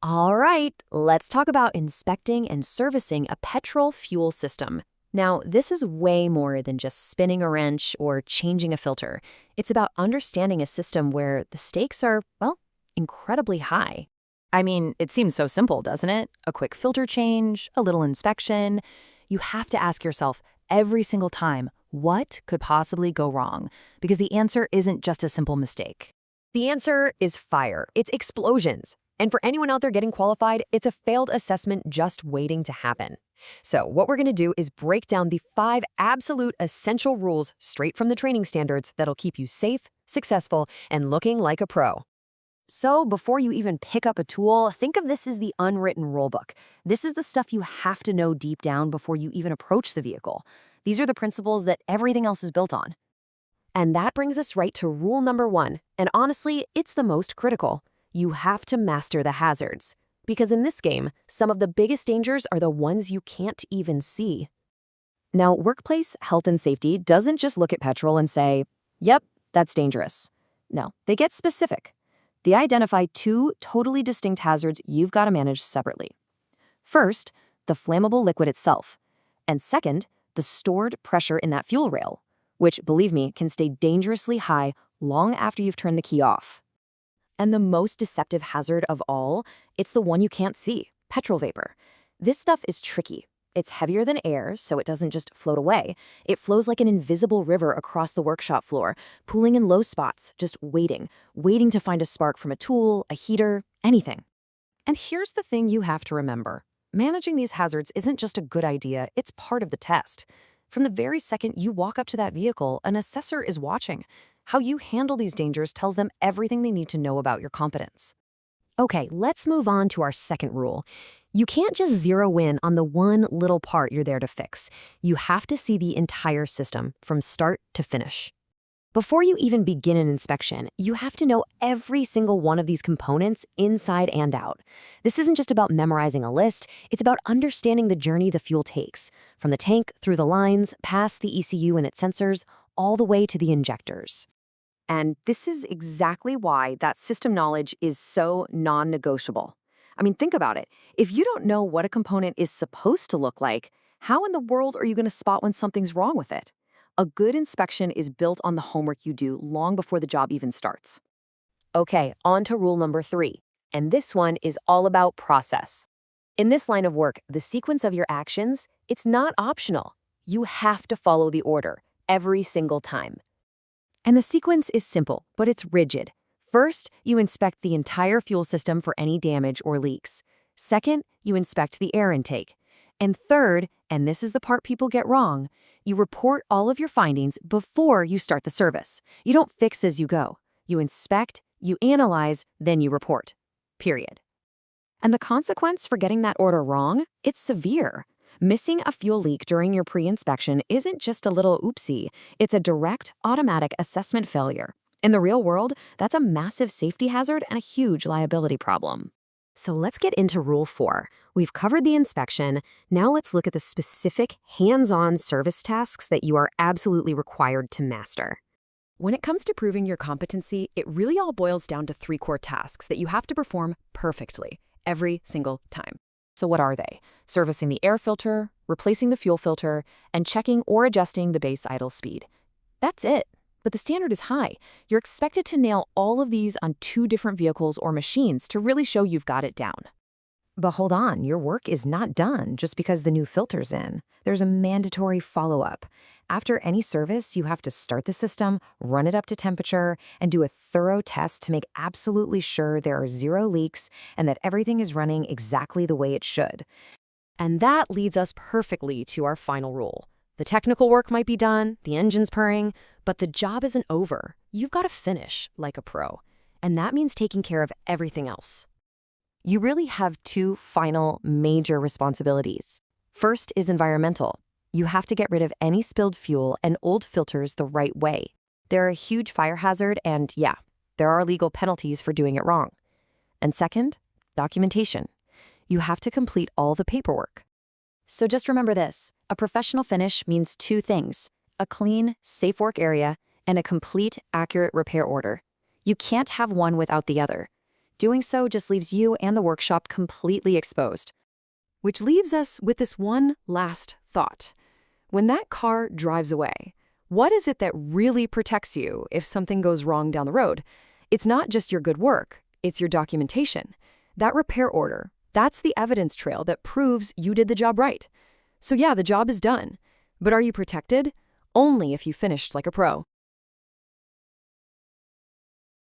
All right, let's talk about inspecting and servicing a petrol fuel system. Now, this is way more than just spinning a wrench or changing a filter. It's about understanding a system where the stakes are, well, incredibly high. I mean, it seems so simple, doesn't it? A quick filter change, a little inspection. You have to ask yourself every single time, what could possibly go wrong? Because the answer isn't just a simple mistake. The answer is fire. It's explosions. And for anyone out there getting qualified, it's a failed assessment just waiting to happen. So what we're going to do is break down the 5 absolute essential rules straight from the training standards that'll keep you safe, successful, and looking like a pro. So before you even pick up a tool, think of this as the unwritten rulebook. This is the stuff you have to know deep down before you even approach the vehicle. These are the principles that everything else is built on. And that brings us right to rule number 1. And honestly, it's the most critical. You have to master the hazards. Because in this game, some of the biggest dangers are the ones you can't even see. Now, workplace health and safety doesn't just look at petrol and say, yep, that's dangerous. No, they get specific. They identify 2 totally distinct hazards you've got to manage separately. First, the flammable liquid itself. And second, the stored pressure in that fuel rail, which, believe me, can stay dangerously high long after you've turned the key off. And the most deceptive hazard of all, it's the one you can't see, petrol vapor. This stuff is tricky. It's heavier than air, so it doesn't just float away. It flows like an invisible river across the workshop floor, pooling in low spots, just waiting to find a spark from a tool, a heater, anything. And here's the thing you have to remember. Managing these hazards isn't just a good idea, it's part of the test. From the very second you walk up to that vehicle, an assessor is watching. How you handle these dangers tells them everything they need to know about your competence. Okay, let's move on to our second rule. You can't just zero in on the one little part you're there to fix. You have to see the entire system from start to finish. Before you even begin an inspection, you have to know every single one of these components inside and out. This isn't just about memorizing a list, it's about understanding the journey the fuel takes, from the tank through the lines, past the ECU and its sensors, all the way to the injectors. And this is exactly why that system knowledge is so non-negotiable. I mean, think about it. If you don't know what a component is supposed to look like, how in the world are you going to spot when something's wrong with it? A good inspection is built on the homework you do long before the job even starts. Okay, on to rule number 3. And this one is all about process. In this line of work, the sequence of your actions, it's not optional. You have to follow the order every single time. And the sequence is simple, but it's rigid. First, you inspect the entire fuel system for any damage or leaks. Second, you inspect the air intake. And third, and this is the part people get wrong, you report all of your findings before you start the service. You don't fix as you go. You inspect, you analyze, then you report. Period. And the consequence for getting that order wrong? It's severe. Missing a fuel leak during your pre-inspection isn't just a little oopsie, it's a direct, automatic assessment failure. In the real world, that's a massive safety hazard and a huge liability problem. So let's get into Rule 4. We've covered the inspection, now let's look at the specific hands-on service tasks that you are absolutely required to master. When it comes to proving your competency, it really all boils down to 3 core tasks that you have to perform perfectly, every single time. So what are they? Servicing the air filter, replacing the fuel filter, and checking or adjusting the base idle speed. That's it. But the standard is high. You're expected to nail all of these on 2 different vehicles or machines to really show you've got it down. But hold on, your work is not done just because the new filter's in. There's a mandatory follow-up. After any service, you have to start the system, run it up to temperature, and do a thorough test to make absolutely sure there are 0 leaks and that everything is running exactly the way it should. And that leads us perfectly to our final rule. The technical work might be done, the engine's purring, but the job isn't over. You've got to finish like a pro. And that means taking care of everything else. You really have 2 final major responsibilities. First is environmental. You have to get rid of any spilled fuel and old filters the right way. They're a huge fire hazard and, yeah, there are legal penalties for doing it wrong. And second, documentation. You have to complete all the paperwork. So just remember this, a professional finish means 2 things, a clean, safe work area and a complete, accurate repair order. You can't have one without the other. Doing so just leaves you and the workshop completely exposed. Which leaves us with this one last thought. When that car drives away, what is it that really protects you if something goes wrong down the road? It's not just your good work, it's your documentation. That repair order, that's the evidence trail that proves you did the job right. So yeah, the job is done. But are you protected? Only if you finished like a pro.